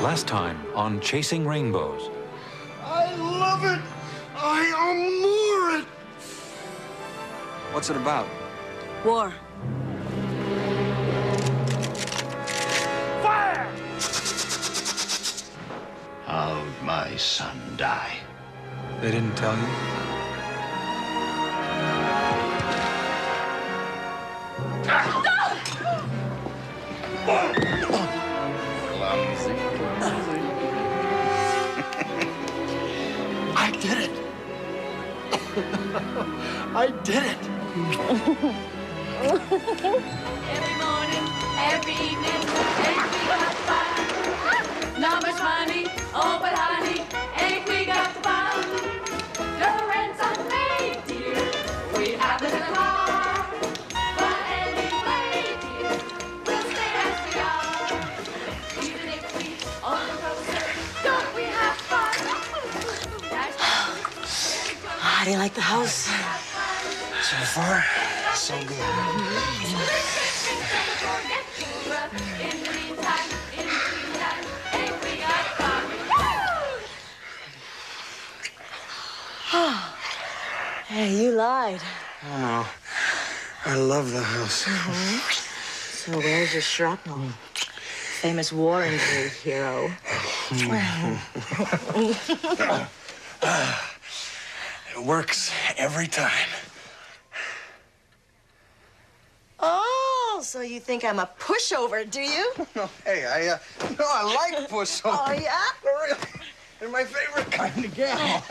Last time on Chasing Rainbows. I love it! I adore it! What's it about? War. Fire! How'd my son die? They didn't tell you? Clumsy. I did it! I did it! Every morning, every evening, ain't we got fun? Not much money, oh but honey, ain't we got fun? No rent's unpaid, dear. We have the car. But anyway, dear, we'll stay as we are. Even if we own the closer, don't we have fun? How do you like the house? So far, so good. In the meantime, ain't we got fun? Hey, you lied. Oh, no. I love the house. So where's your shrapnel? Famous war injury hero. It works every time. Oh, so you think I'm a pushover, do you? No, hey, I like pushovers. Oh, yeah? They're my favorite kind of gal.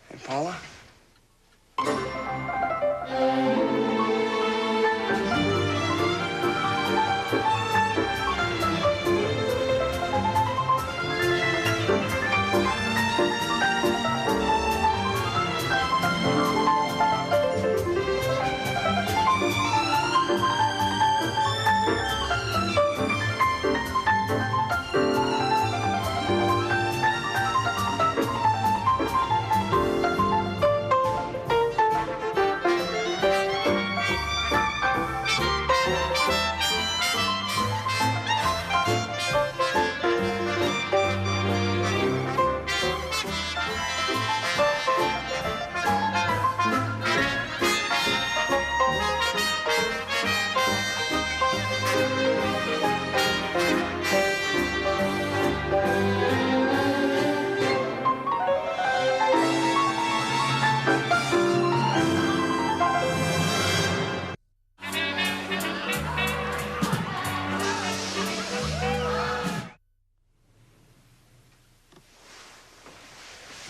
Hey, Paula?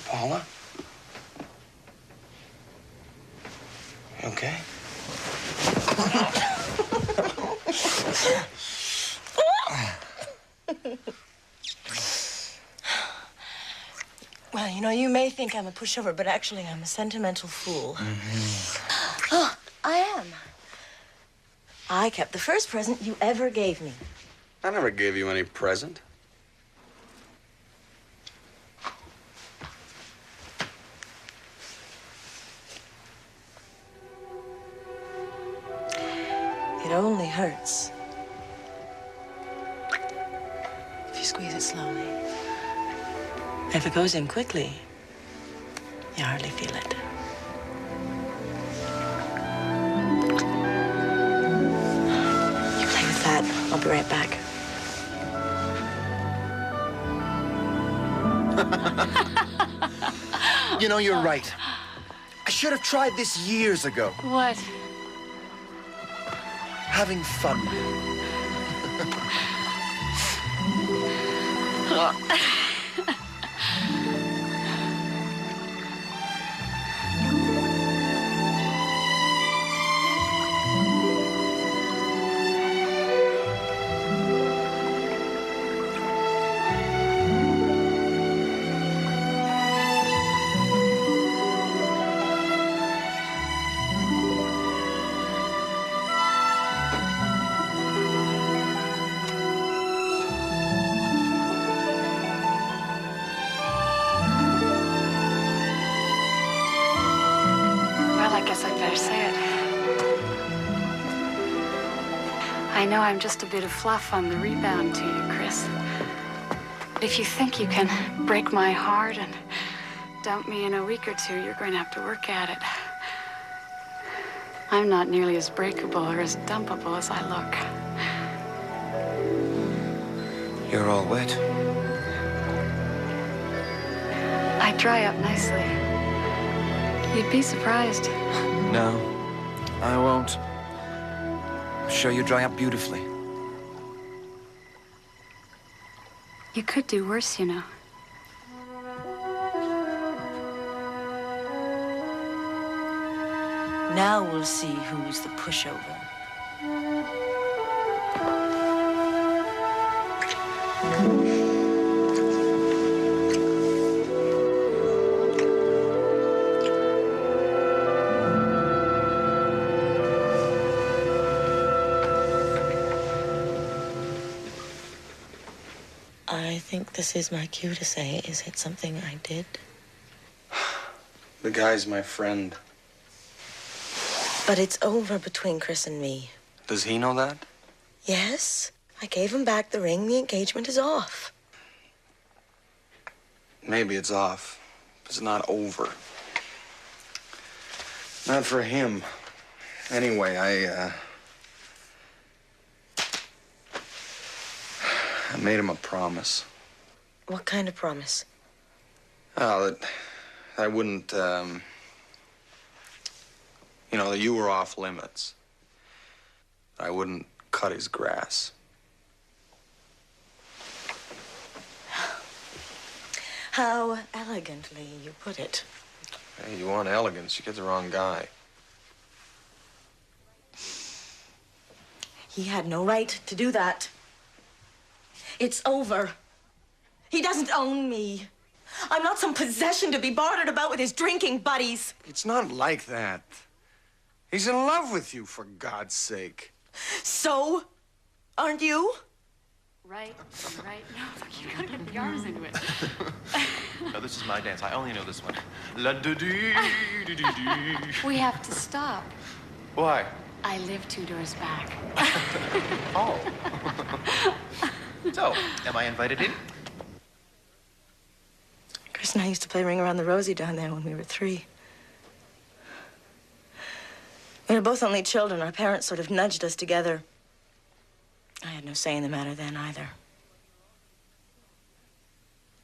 Paula? You okay? Well, you know, you may think I'm a pushover, but actually I'm a sentimental fool. Oh, I am. I kept the first present you ever gave me. I never gave you any present. It only hurts if you squeeze it slowly. If it goes in quickly, you hardly feel it. You play with that. I'll be right back. You know, you're right. I should have tried this years ago. What? Having fun. I know I'm just a bit of fluff on the rebound to you, Chris. But if you think you can break my heart and dump me in a week or two, you're going to have to work at it. I'm not nearly as breakable or as dumpable as I look. You're all wet. I dry up nicely. You'd be surprised. No, I won't. I'm sure you dry up beautifully. You could do worse, you know. Now we'll see who's the pushover. I think this is my cue to say, is it something I did? The guy's my friend. But it's over between Chris and me. Does he know that? Yes, I gave him back the ring. The engagement is off. Maybe it's off. It's not over. Not for him. Anyway, I made him a promise. What kind of promise? Oh, that I wouldn't, you know, that you were off limits. I wouldn't cut his grass. How elegantly you put it. Hey, you want elegance, you get the wrong guy. He had no right to do that. It's over. He doesn't own me. I'm not some possession to be bartered about with his drinking buddies. It's not like that. He's in love with you, for God's sake. So? Aren't you? Right. No, look, you gotta get the arms into it. No, this is my dance. I only know this one. La do dee dee dee dee. We have to stop. Why? I live 2 doors back. Oh. So, am I invited in? Chris and I used to play Ring Around the Rosie down there when we were 3. We were both only children. Our parents sort of nudged us together. I had no say in the matter then either.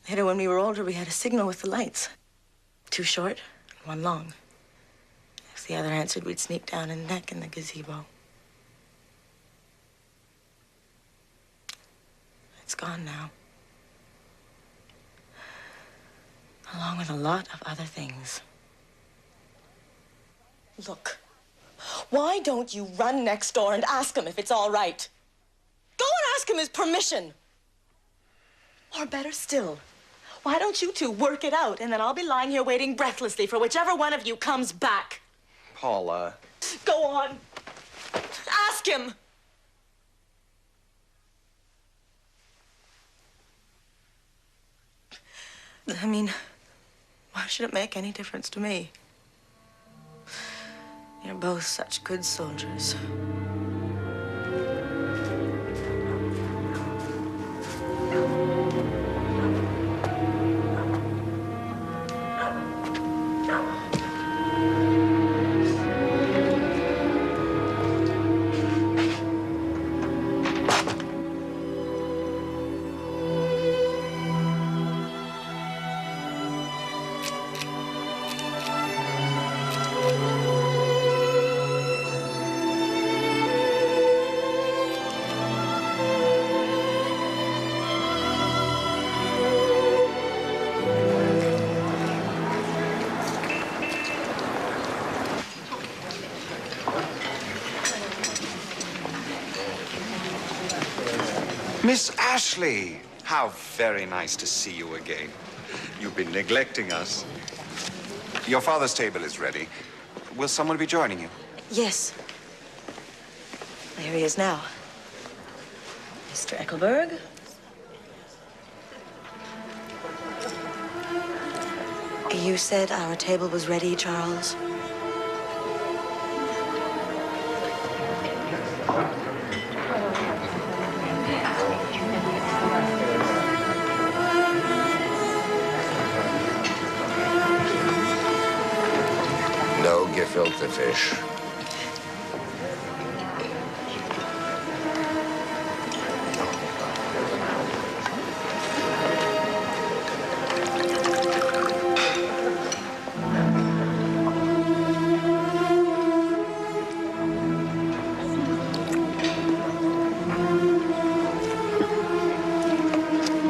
Later, when we were older, we had a signal with the lights. 2 short and 1 long. If the other answered, we'd sneak down and neck in the gazebo. It's gone now. Along with a lot of other things. Look, why don't you run next door and ask him if it's all right? Go and ask him his permission. Or better still, why don't you two work it out, and then I'll be lying here waiting breathlessly for whichever one of you comes back. Paula. Go on. Ask him. I mean, why should it make any difference to me? You're both such good soldiers. Miss Ashley, how very nice to see you again. You've been neglecting us. Your father's table is ready. Will someone be joining you? Yes. There he is now. Mr. Eckelberg. You said our table was ready, Charles? finish.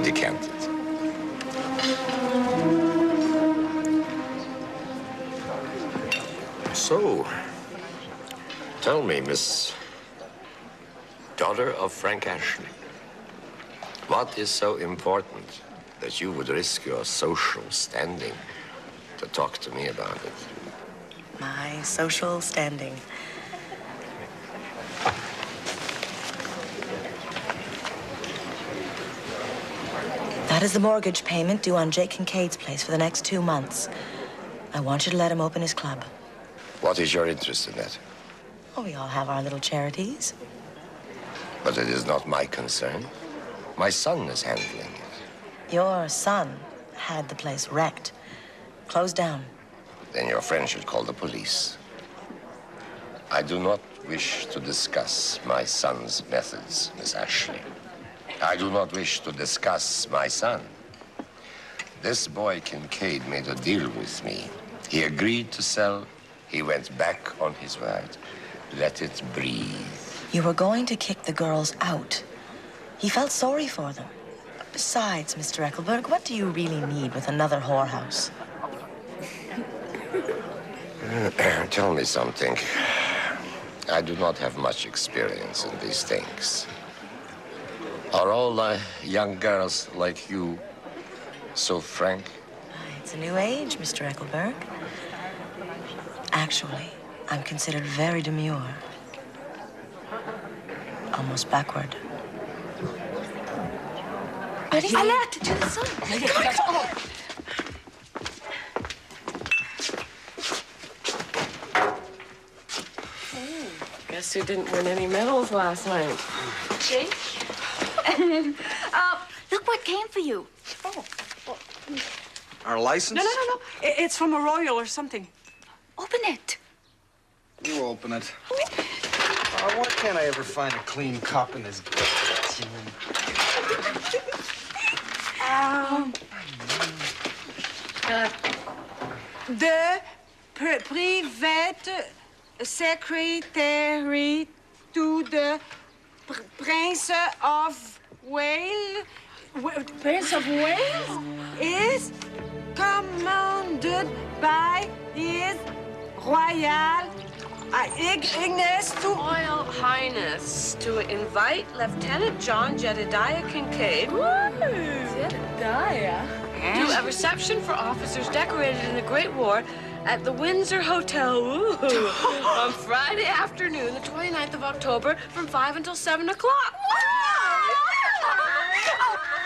Decant it. So, tell me, Miss daughter of Frank Ashley, what is so important that you would risk your social standing to talk to me about it? My social standing. That is the mortgage payment due on Jake Kincaid's place for the next 2 months. I want you to let him open his club. What is your interest in that? Oh, we all have our little charities. But it is not my concern. My son is handling it. Your son had the place wrecked. Closed down. Then your friend should call the police. I do not wish to discuss my son's methods, Miss Ashley. I do not wish to discuss my son. This boy Kincaid made a deal with me. He agreed to sell. He went back on his word. Let it breathe. You were going to kick the girls out. He felt sorry for them. Besides, Mr. Eckelberg, what do you really need with another whorehouse? Tell me something. I do not have much experience in these things. Are all young girls like you so frank? It's a new age, Mr. Eckelberg. Actually, I'm considered very demure. Almost backward. Alert to the sun. Come on. Guess who didn't win any medals last night? Jake? Look what came for you. Our license? No. It's from a royal or something. Open it. You open it. Why can't I ever find a clean cup in this? The private secretary to the Prince of Wales. Prince of Wales is commanded by His Royal Ignis to Royal Highness to invite Lieutenant John Jedediah Kincaid Jedediah to a reception for officers decorated in the Great War at the Windsor Hotel on Friday afternoon, the 29th of October, from 5 until 7 o'clock.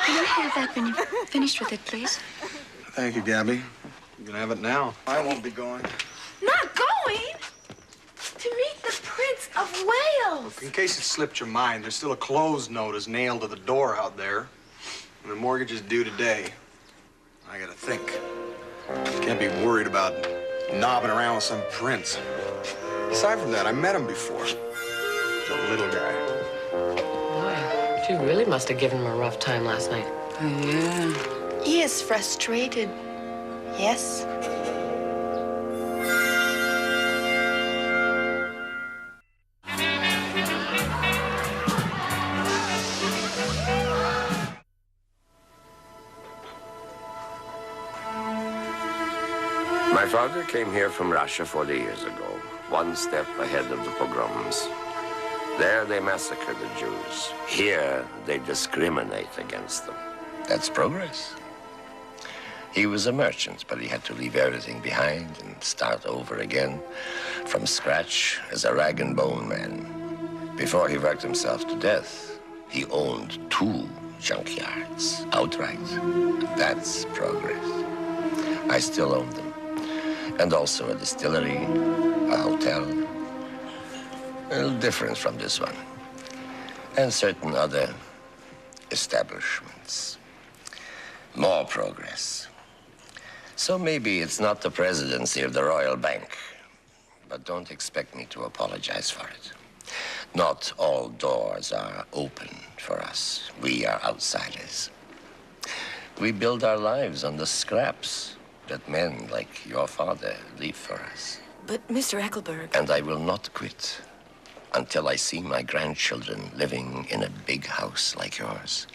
Can I have that when you've finished with it, please? Thank you, Gabby. You can have it now. I won't be going. Not going? To meet the Prince of Wales. In case it slipped your mind, there's still a closed notice nailed to the door out there. And the mortgage is due today. I gotta think. Can't be worried about knobbing around with some prince. Aside from that, I met him before. He's a little guy. Boy, you really must have given him a rough time last night. Yeah. He is frustrated. Yes. My father came here from Russia 40 years ago, one step ahead of the pogroms. There they massacred the Jews. Here they discriminate against them. That's progress. He was a merchant, but he had to leave everything behind and start over again from scratch as a rag and bone man. Before he worked himself to death, he owned 2 junkyards outright. That's progress. I still own them. And also a distillery, a hotel. A little different from this one. And certain other establishments. More progress. So maybe it's not the presidency of the Royal Bank, but don't expect me to apologize for it. Not all doors are open for us. We are outsiders. We build our lives on the scraps that men like your father leave for us. But, Mr. Eckelberg... And I will not quit until I see my grandchildren living in a big house like yours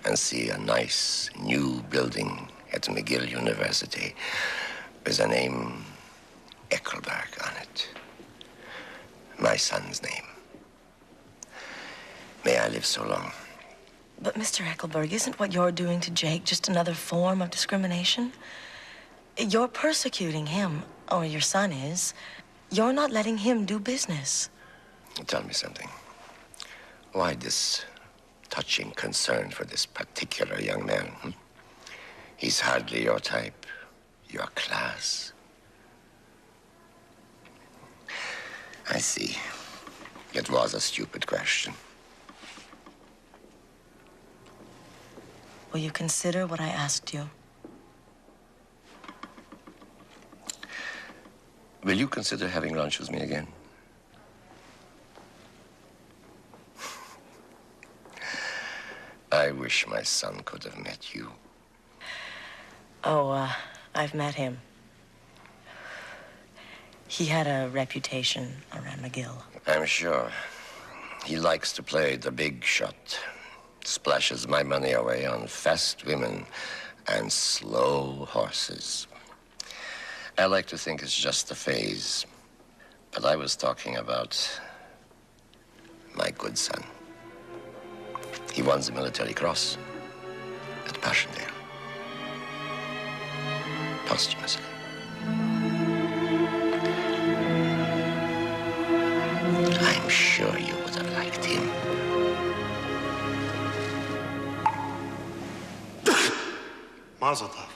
and see a nice new building at McGill University with the name Eckelberg on it. My son's name. May I live so long. But, Mr. Eckelberg, isn't what you're doing to Jake just another form of discrimination? You're persecuting him, or your son is. You're not letting him do business. Tell me something. Why this touching concern for this particular young man? He's hardly your type, your class. I see. It was a stupid question. Will you consider what I asked you? Will you consider having lunch with me again? I wish my son could have met you. Oh, I've met him. He had a reputation around McGill. I'm sure. He likes to play the big shot. Splashes my money away on fast women and slow horses. I like to think it's just a phase. But I was talking about my good son. He won the Military Cross at Passchendaele. Posthumously. I'm sure you would have liked him. Mazel tov.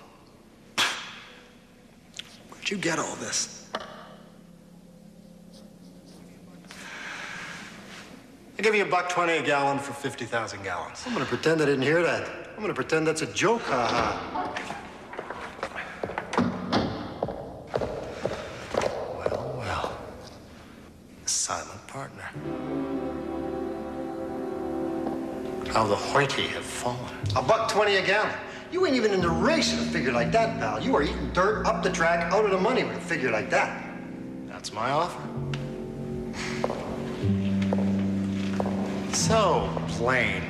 Where'd you get all this? I give you $1.20 a gallon for 50,000 gallons. I'm gonna pretend I didn't hear that. I'm gonna pretend that's a joke, ha-ha. Well. A silent partner. How the hoity have fallen. $1.20 a gallon. You ain't even in the race with a figure like that, pal. You are eating dirt up the track, out of the money with a figure like that. That's my offer. So plain.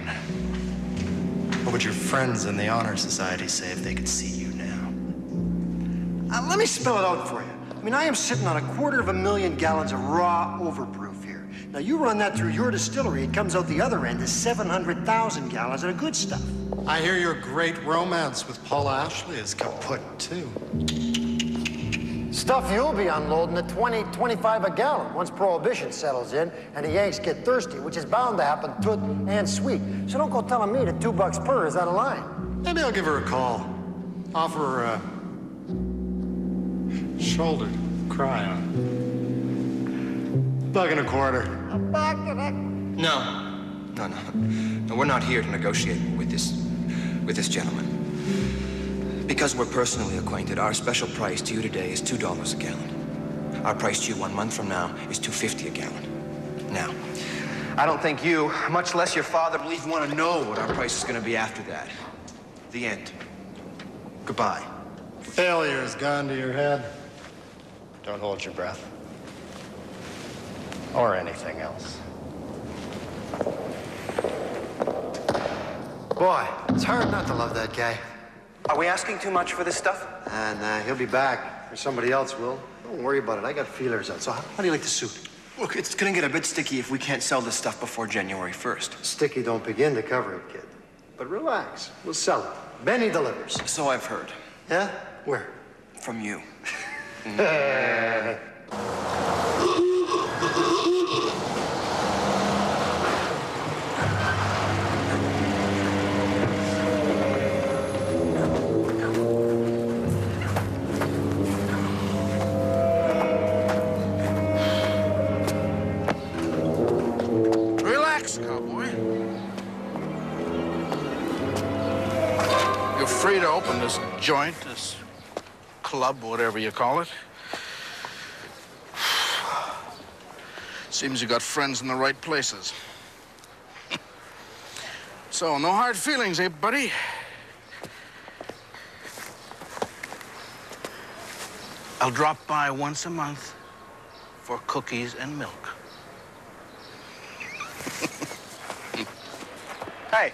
What would your friends in the Honor Society say if they could see you now? Let me spell it out for you. I mean, I am sitting on 250,000 gallons of raw overproof here. Now, you run that through your distillery, it comes out the other end as 700,000 gallons of the good stuff. I hear your great romance with Paula Ashley is kaput, too. Stuff you'll be unloading at 20, 25 a gallon once Prohibition settles in and the Yanks get thirsty, which is bound to happen toot and sweet. So don't go telling me that $2 per is out of line. Maybe I'll give her a call. Offer her a shoulder to cry on. $1.25. No, we're not here to negotiate with this gentleman. Because we're personally acquainted, our special price to you today is $2 a gallon. Our price to you 1 month from now is $2.50 a gallon. Now, I don't think you, much less your father, will even want to know what our price is going to be after that. The end. Goodbye. Failure has gone to your head. Don't hold your breath. Or anything else. Boy, it's hard not to love that guy. Are we asking too much for this stuff? And he'll be back, or somebody else will. Don't worry about it. I got feelers out. So how do you like the suit? Look, it's going to get a bit sticky if we can't sell this stuff before January 1st. Sticky don't begin to cover it, kid. But relax. We'll sell it. Benny delivers. So I've heard. Yeah? Where? From you. Relax, cowboy. You're free to open this joint, this club, whatever you call it. Seems you got friends in the right places. So, no hard feelings, eh, buddy? I'll drop by once a month for cookies and milk. Hey,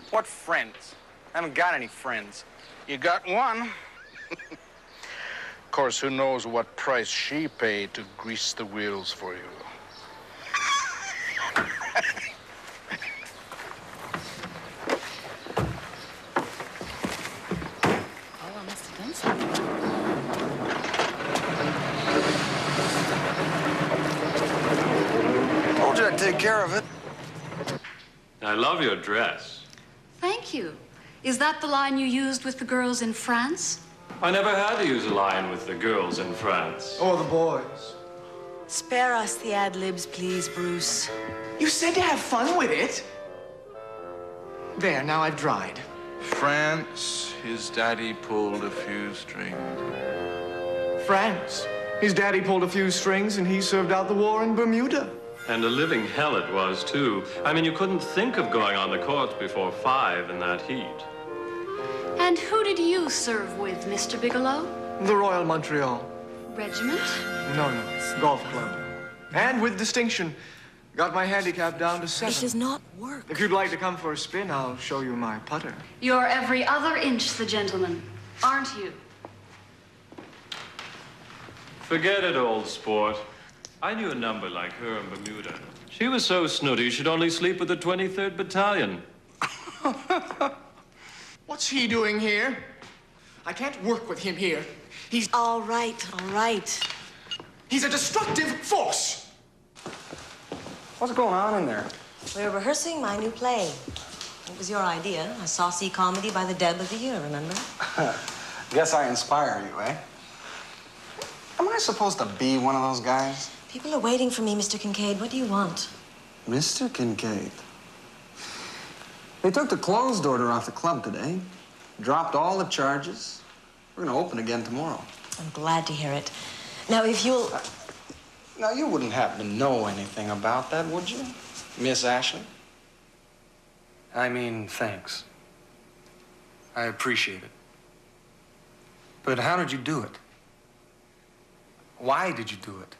what friends? I haven't got any friends. You got one. Of course, who knows what price she paid to grease the wheels for you. Oh, I must have done something. Told you I'd take care of it. I love your dress. Thank you. Is that the line you used with the girls in France? I never had to use a line with the girls in France. Or the boys. Spare us the ad-libs, please, Bruce. You said to have fun with it. There, now I've dried. France, his daddy pulled a few strings. France. His daddy pulled a few strings and he served out the war in Bermuda. And a living hell it was, too. I mean, you couldn't think of going on the courts before 5 in that heat. And who did you serve with, Mr. Bigelow? The Royal Montreal. Regiment? No, golf club. And with distinction. Got my handicap down to 7. It does not work. If you'd like to come for a spin, I'll show you my putter. You're every other inch the gentleman, aren't you? Forget it, old sport. I knew a number like her in Bermuda. She was so snooty, she'd only sleep with the 23rd Battalion. What's he doing here? I can't work with him here. He's... All right, all right. He's a destructive force. What's going on in there? We're rehearsing my new play. It was your idea, a saucy comedy by the Deb of the Year, remember? Guess I inspire you, eh? Am I supposed to be one of those guys? People are waiting for me, Mr. Kincaid. What do you want? Mr. Kincaid. They took the closed order off the club today. Dropped all the charges. We're gonna open again tomorrow. I'm glad to hear it. Now, if you'll... Now, you wouldn't happen to know anything about that, would you, Miss Ashley? I mean, thanks. I appreciate it. But how did you do it? Why did you do it?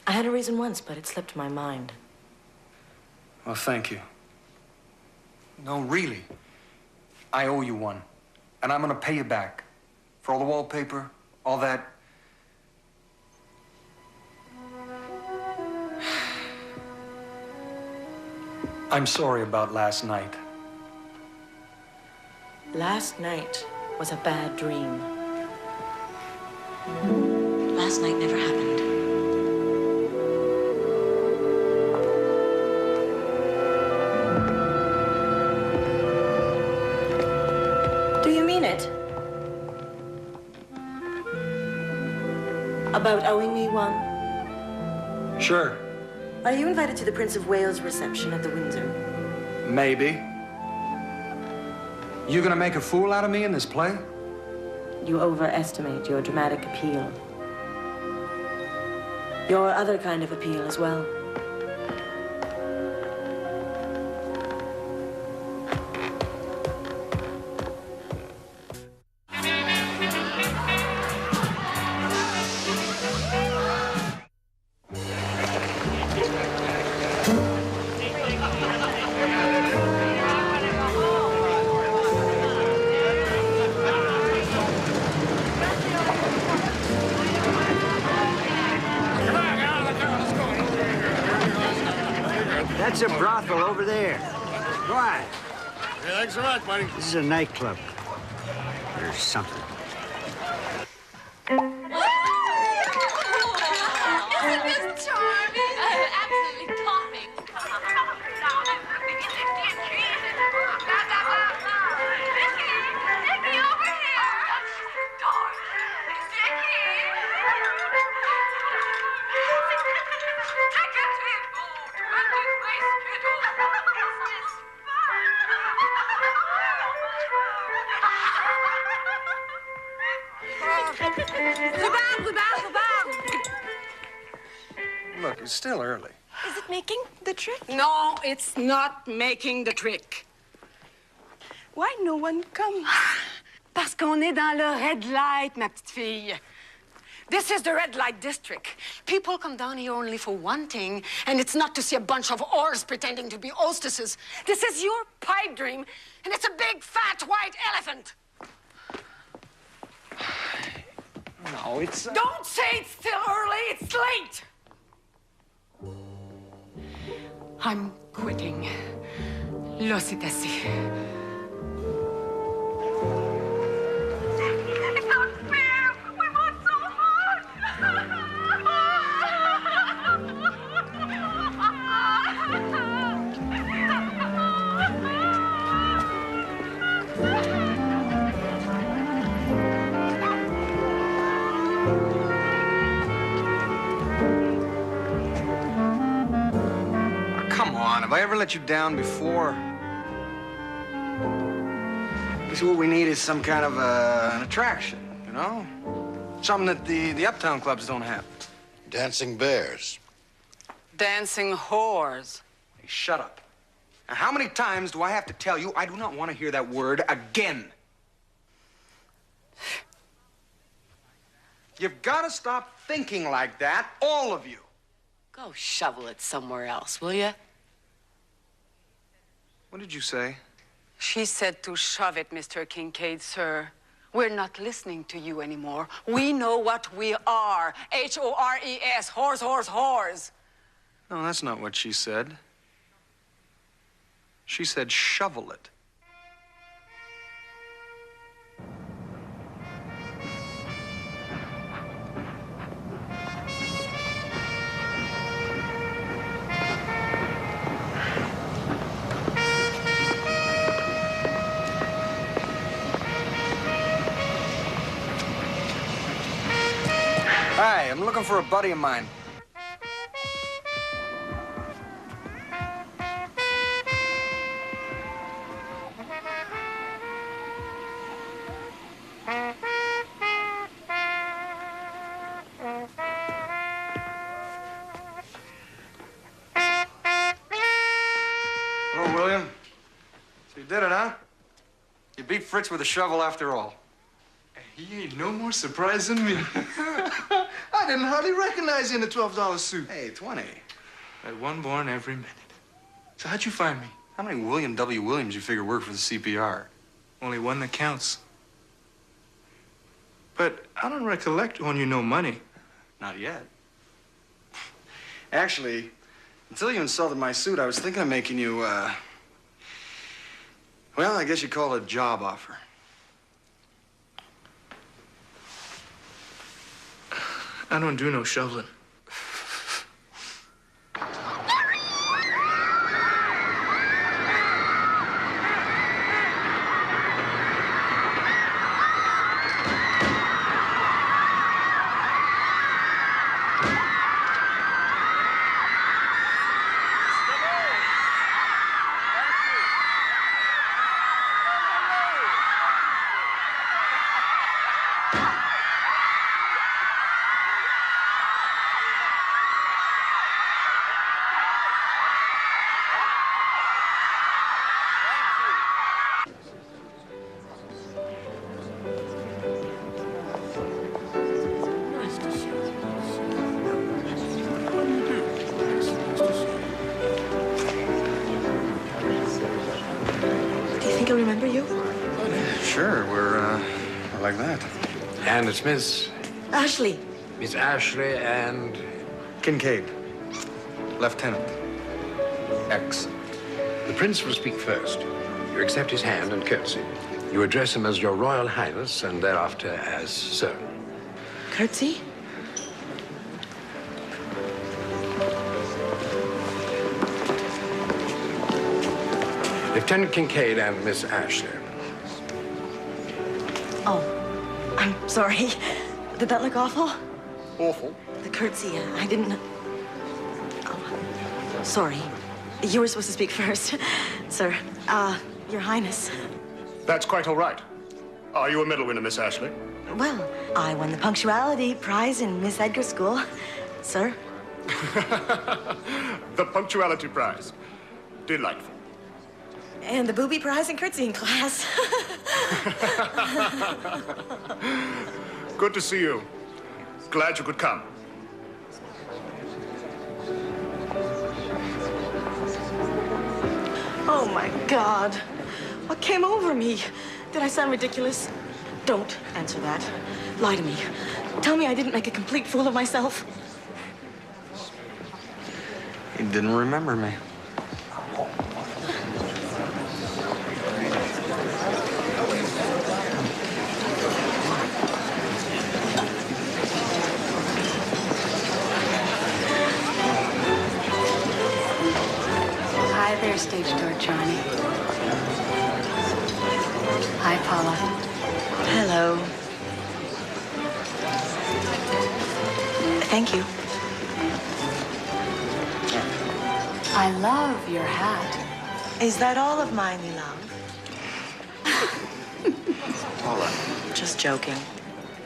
I had a reason once, but it slipped my mind. Well, thank you. No, really. I owe you one. And I'm gonna pay you back. For all the wallpaper, all that. I'm sorry about last night. Last night was a bad dream. Last night never happened. Do you mean it? About owing me one? Sure. Are you invited to the Prince of Wales reception at the Windsor? Maybe. You gonna make a fool out of me in this play? You overestimate your dramatic appeal. Your other kind of appeal as well. That's a brothel over there. Go on. Yeah, thanks so much, buddy. This is a nightclub. Or something. Isn't this charming? Absolutely topping. Nicky, over here. Look, it's still early. Is it making the trick? No, it's not making the trick. Why no one comes? Parce qu'on est dans le red light, ma petite fille. This is the red light district. People come down here only for one thing, and it's not to see a bunch of whores pretending to be hostesses. This is your pipe dream, and it's a big, fat, white elephant. No, it's... Don't say it's still early, it's late. I'm quitting. Là, c'est assez. It's not fair. We want so Come on, have I ever let you down before? Guess what we need is some kind of an attraction, you know? Something that the uptown clubs don't have. Dancing bears. Dancing whores. Hey, shut up. Now, how many times do I have to tell you I do not want to hear that word again? You've got to stop thinking like that, all of you. Go shovel it somewhere else, will you? What did you say? She said to shove it, Mr. Kincaid, sir. We're not listening to you anymore. We know what we are. H-O-R-E-S, whores, whores, whores. No, that's not what she said. She said shovel it. Hi, I'm looking for a buddy of mine. Hello, William. So you did it, huh? You beat Fritz with a shovel after all. He ain't no more surprised than me. I didn't hardly recognize you in the $12 suit. Hey, 20. At one born every minute. So how'd you find me? How many William W. Williams you figure work for the CPR? Only one that counts. But I don't recollect owing you no money. Not yet. Actually, until you insulted my suit, I was thinking of making you, well, I guess you'd call it a job offer. I don't do no shoveling. I remember you? Sure, we're like that. And it's Miss Ashley. Miss Ashley and Kincaid, Lieutenant. X. The Prince will speak first. You accept his hand and curtsy. You address him as Your Royal Highness and thereafter as Sir. Curtsy? Lieutenant Kincaid and Miss Ashley. Oh, I'm sorry. Did that look awful? Awful? The curtsy, I didn't... Oh, sorry. You were supposed to speak first. Sir, Your Highness. That's quite all right. Are you a medal winner, Miss Ashley? Well, I won the punctuality prize in Miss Edgar School. Sir, The punctuality prize. Delightful. And the booby prize in curtsying class. Good to see you. Glad you could come. Oh, my God. What came over me? Did I sound ridiculous? Don't answer that. Lie to me. Tell me I didn't make a complete fool of myself. You didn't remember me. Hi there, stage door Johnny. Hi, Paula. Hello. Thank you. I love your hat. Is that all of mine you love? Paula. Just joking.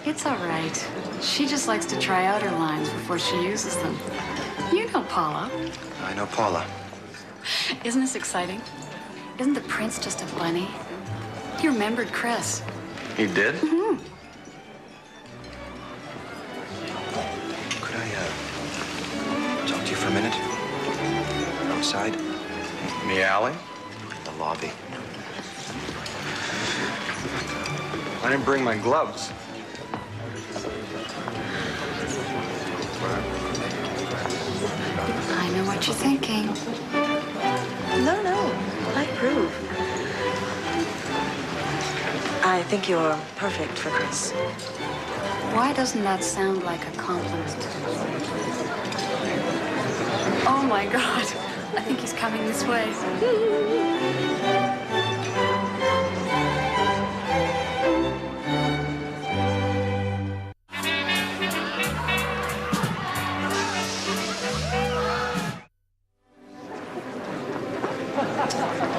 It's all right. She just likes to try out her lines before she uses them. You know Paula. I know Paula. Isn't this exciting? Isn't the prince just a bunny? He remembered Chris. He did? Mm-hmm. Could I, talk to you for a minute? Outside? In the alley? In the lobby. I didn't bring my gloves. I know what you're thinking. No. I approve. I think you're perfect for Chris. Why doesn't that sound like a compliment? Oh, my God. I think he's coming this way.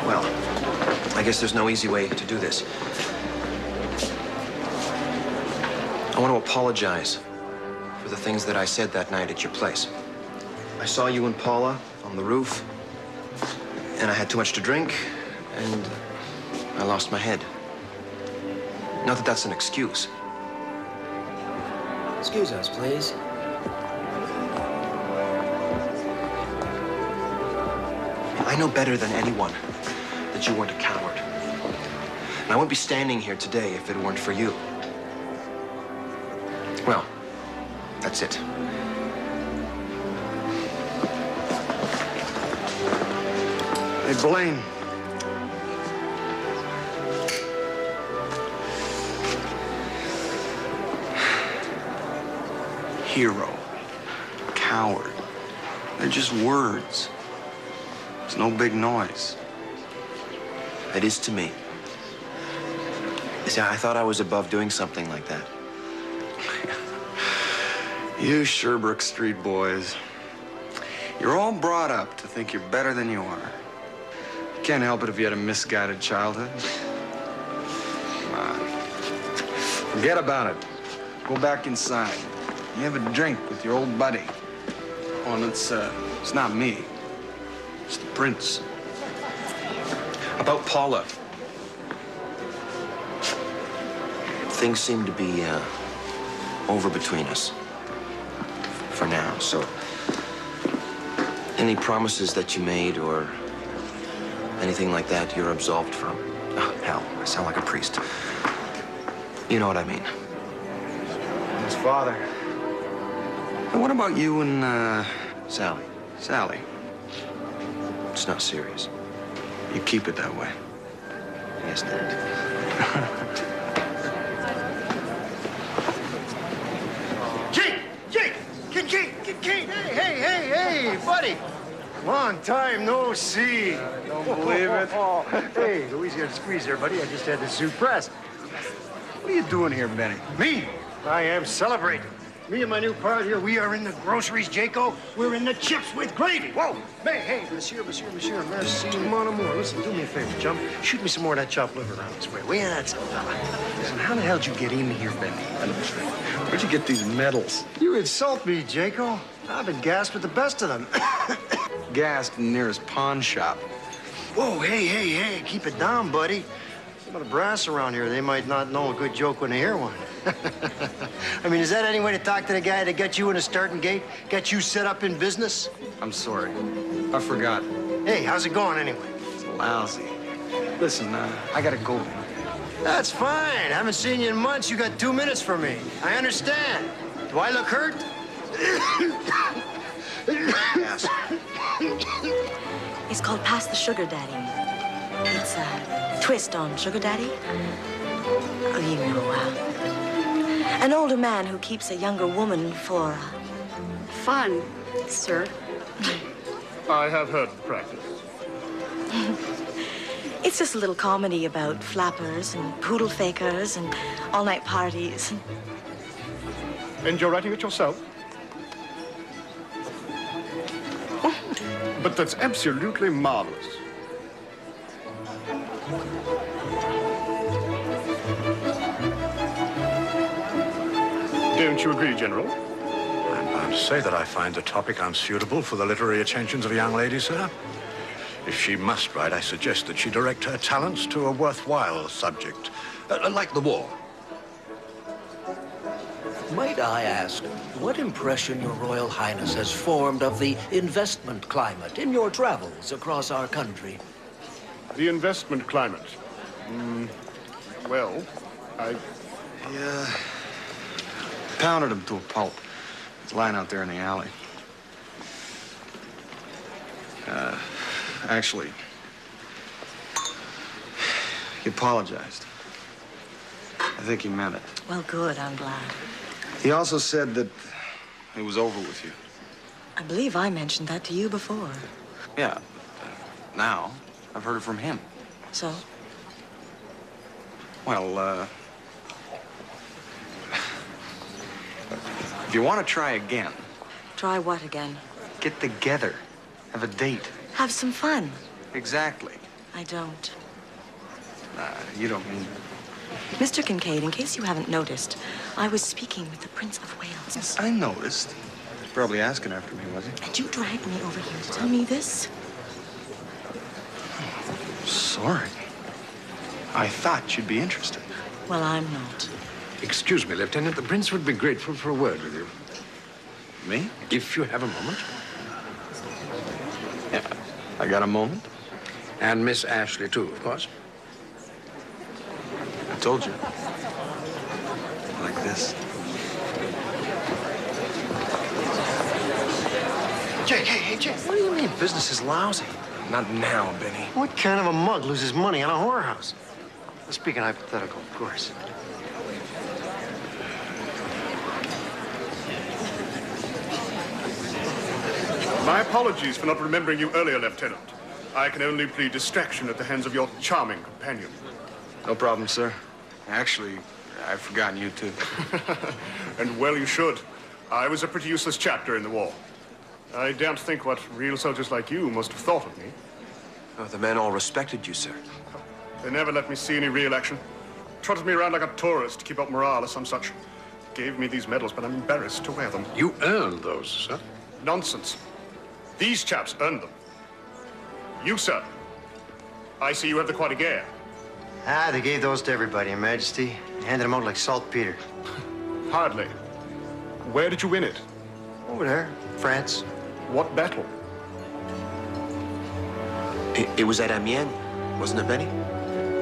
Well, I guess there's no easy way to do this. I want to apologize for the things that I said that night at your place. I saw you and Paula on the roof, and I had too much to drink, and I lost my head. Not that that's an excuse. Excuse us, please. I know better than anyone that you weren't a coward. And I wouldn't be standing here today if it weren't for you. Well, that's it. Hey, Blaine. Hero. Coward. They're just words. It's no big noise. It is to me. You see, I thought I was above doing something like that. You Sherbrooke Street boys. You're all brought up to think you're better than you are. You can't help it if you had a misguided childhood. Come on. Forget about it. Go back inside. You have a drink with your old buddy. Oh, and it's not me. It's the prince. About Paula. Things seem to be over between us. For now, so any promises that you made or anything like that, you're absolved from. Oh, hell, I sound like a priest. You know what I mean. His father. And what about you and, Sally. Sally? It's not serious. You keep it that way. Yes, Dad. Jake! Kincaid! Hey, buddy! Long time no see. Don't believe it. Hey, Louise got a squeeze there, buddy. I just had the suit pressed. What are you doing here, Benny? Me? I am celebrating. Me and my new pard here, we are in the groceries, Jaco. We're in the chips with gravy. Whoa! Hey, monsieur. Merci, mon amour. Listen, do me a favor, chum. Shoot me some more of that chopped liver around this way. Will you? That's it, fella. Listen, how the hell did you get in here, Benny? Where'd you get these medals? You insult me, Jaco. I've been gassed with the best of them. Gassed in the nearest pawn shop. Whoa, hey, keep it down, buddy. Some of the brass around here, they might not know a good joke when they hear one. I mean, is that any way to talk to the guy that got you in a starting gate? Got you set up in business? I'm sorry. I forgot. Hey, how's it going anyway? It's lousy. Listen, I gotta go. That's fine. Haven't seen you in months. You got 2 minutes for me. I understand. Do I look hurt? Yes. It's called Pass the Sugar Daddy. It's a twist on Sugar Daddy. Oh, you know, an older man who keeps a younger woman for Fun, sir. I have heard the practice. It's just a little comedy about flappers and poodle fakers and all-night parties. And you're writing it yourself? But that's absolutely marvelous. Don't you agree, General? I'm bound to say that I find the topic unsuitable for the literary attentions of a young lady, sir. If she must write, I suggest that she direct her talents to a worthwhile subject, like the war. Might I ask, what impression Your Royal Highness has formed of the investment climate in your travels across our country? The investment climate? Well, Yeah. Pounded him to a pulp. He's lying out there in the alley. Actually, he apologized. I think he meant it. Well, good, I'm glad. He also said that it was over with you. I believe I mentioned that to you before. Yeah. Now, I've heard it from him. So? Well, if you want to try again, Try what again? get together. Have a date. Have some fun. Exactly. I don't. You don't mean... Mr. Kincaid, in case you haven't noticed, I was speaking with the Prince of Wales. Yes, I noticed. He's probably asking after me, was he? And you dragged me over here to tell me this? Sorry. I thought you'd be interested. Well, I'm not. Excuse me, Lieutenant. The Prince would be grateful for a word with you. Me? If you have a moment. Yeah, I got a moment. And Miss Ashley, too, of course. I told you. Like this. Jake, hey, Jake, what do you mean business is lousy? Not now, Benny. What kind of a mug loses money on a whorehouse? Speaking hypothetical, of course. My apologies for not remembering you earlier, Lieutenant. I can only plead distraction at the hands of your charming companion. No problem, sir. Actually, I've forgotten you, too. And well you should. I was a pretty useless chap during the war. I daren't think what real soldiers like you must have thought of me. Oh, the men all respected you, sir. They never let me see any real action. Trotted me around like a tourist to keep up morale or some such. Gave me these medals, but I'm embarrassed to wear them. You earned those, sir. Nonsense. These chaps earned them. You, sir. I see you have the Croix de Guerre. Ah, they gave those to everybody, Your Majesty. Handed them out like saltpeter. Hardly. Where did you win it? Over there, France. What battle? It was at Amiens, wasn't it, Benny?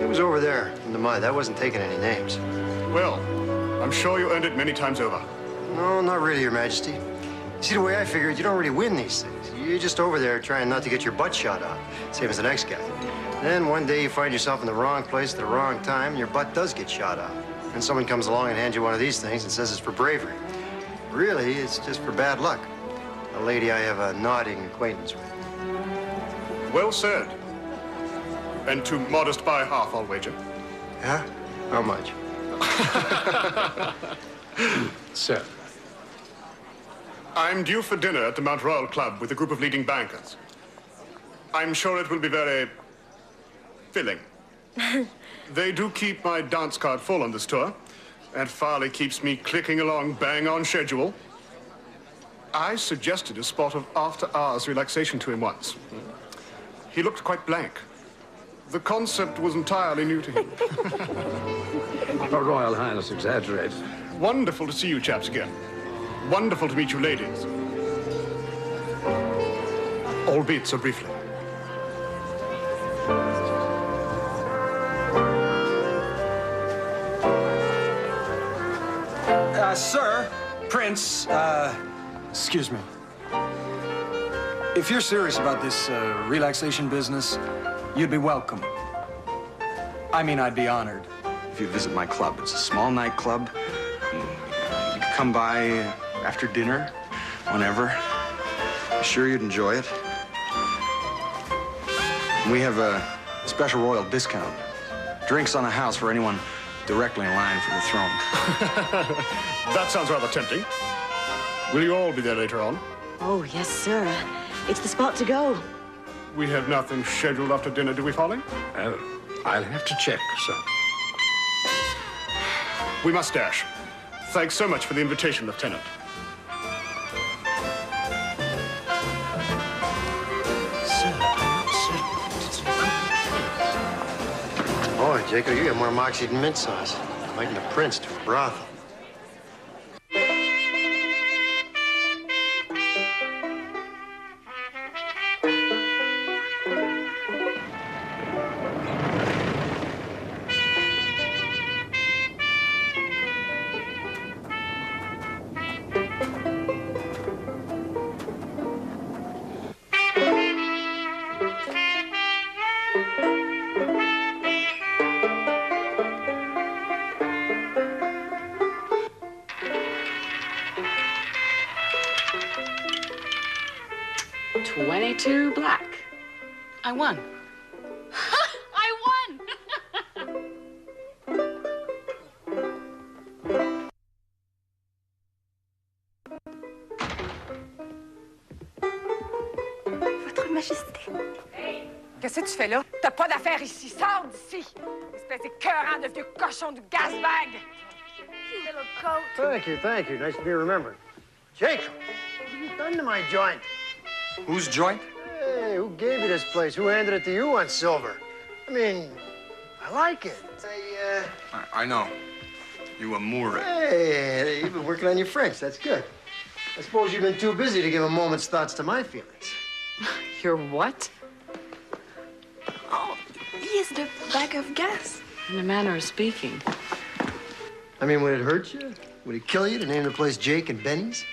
It was over there in the mud. I wasn't taking any names. Well, I'm sure you earned it many times over. No, not really, Your Majesty. See, the way I figure it, you don't really win these things. You're just over there trying not to get your butt shot off, same as the next guy. Then one day you find yourself in the wrong place at the wrong time, and your butt does get shot off. And someone comes along and hands you one of these things and says it's for bravery. Really, it's just for bad luck. A lady I have a nodding acquaintance with. Well said. And too modest by half, I'll wager. Yeah? How much? Sir. I'm due for dinner at the Mount Royal Club with a group of leading bankers. I'm sure it will be very filling. They do keep my dance card full on this tour, and Farley keeps me clicking along bang on schedule. I suggested a spot of after-hours relaxation to him once. He looked quite blank. The concept was entirely new to him. Her Royal Highness exaggerates. Wonderful to see you chaps again. Wonderful to meet you ladies. Albeit so briefly. Sir, Prince, excuse me. If you're serious about this relaxation business, you'd be welcome. I mean, I'd be honored if you visit my club. It's a small nightclub. You can come by after dinner, whenever. I'm sure you'd enjoy it. We have a special royal discount. Drinks on the house for anyone directly in line for the throne. That sounds rather tempting. Will you all be there later on? Oh, yes, sir. It's the spot to go. We have nothing scheduled after dinner, do we, Folly? I'll have to check, sir. We must dash. Thanks so much for the invitation, Lieutenant. Boy, Jacob, you got more moxie than mint sauce. Inviting a prince to a brothel. $22 black. I won. I won! Votre Majesté. Qu'est-ce que tu fais là? T'as pas d'affaires ici. Sors d'ici. Espèce d'écœurant de vieux cochon du gasbag. You little goat. Thank you, thank you. Nice to be remembered. Jacob, what have you done to my joint? Whose joint? Hey, who gave you this place? Who handed it to you on silver? I mean, I like it. I know. You amour it. Hey, you've been working on your French. That's good. I suppose you've been too busy to give a moment's thoughts to my feelings. Your what? Oh, yes, the bag of gas. In a manner of speaking. I mean, would it hurt you? Would it kill you to name the place Jake and Benny's?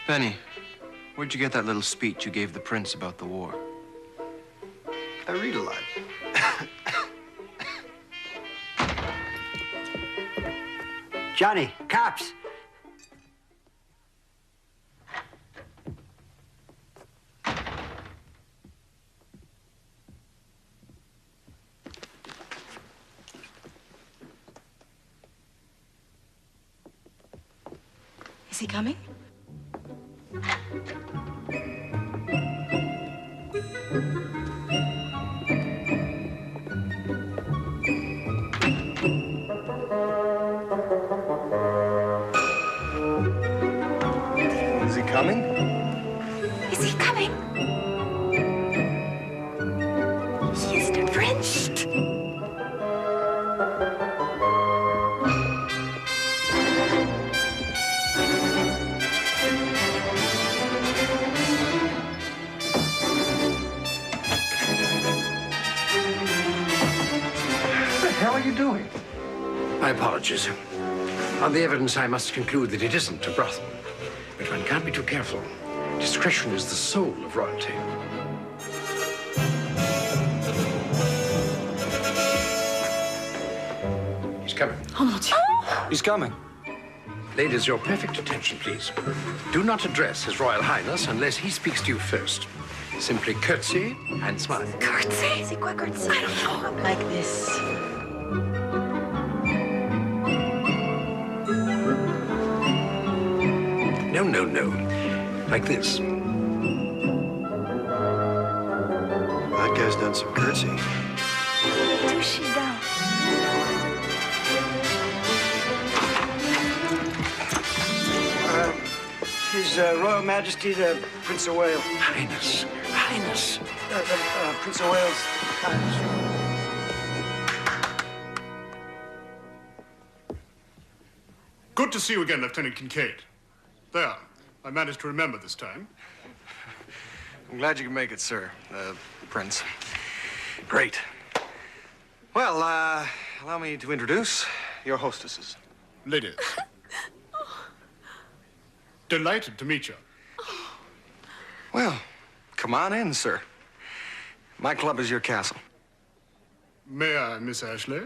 Benny, where'd you get that little speech you gave the prince about the war? I read a lot. Johnny, cops! Is he coming? Is he coming? Is he coming? He is drenched. What the hell are you doing? My apologies. On the evidence, I must conclude that it isn't a brothel. But one can't be too careful. Discretion is the soul of royalty. He's coming. Oh, mon Dieu. He's coming. Ladies, your perfect attention, please. Do not address His Royal Highness unless he speaks to you first. Simply curtsy and smile. Curtsy? C'est quoi curtsy? I don't know. Like this. No, no, no. Like this. That guy's done some curtsy. Touche down. His Royal Majesty the Prince of Wales. Highness. Highness. Prince of Wales. Highness. Good to see you again, Lieutenant Kincaid. There. I managed to remember this time. I'm glad you can make it, sir, Prince. Great. Well, allow me to introduce your hostesses. Ladies. Delighted to meet you. Well, come on in, sir. My club is your castle. May I, Miss Ashley?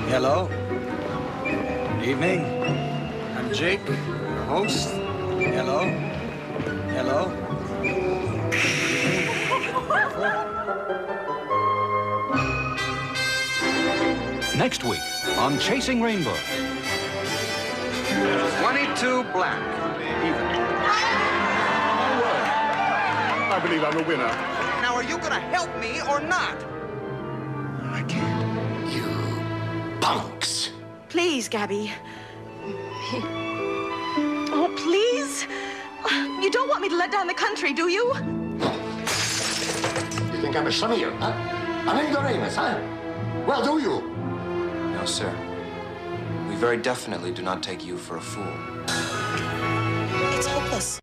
Hello. Good evening. I'm Jake, your host. Hello. Hello. Next week on Chasing Rainbows. 22 black. I believe I'm a winner. Now, are you gonna help me or not? Punks. Please, Gabby. Oh, please. You don't want me to let down the country, do you? You think I'm a Shamir, huh? I'm ignoramus, huh? Well, do you? No, sir. We very definitely do not take you for a fool. It's hopeless.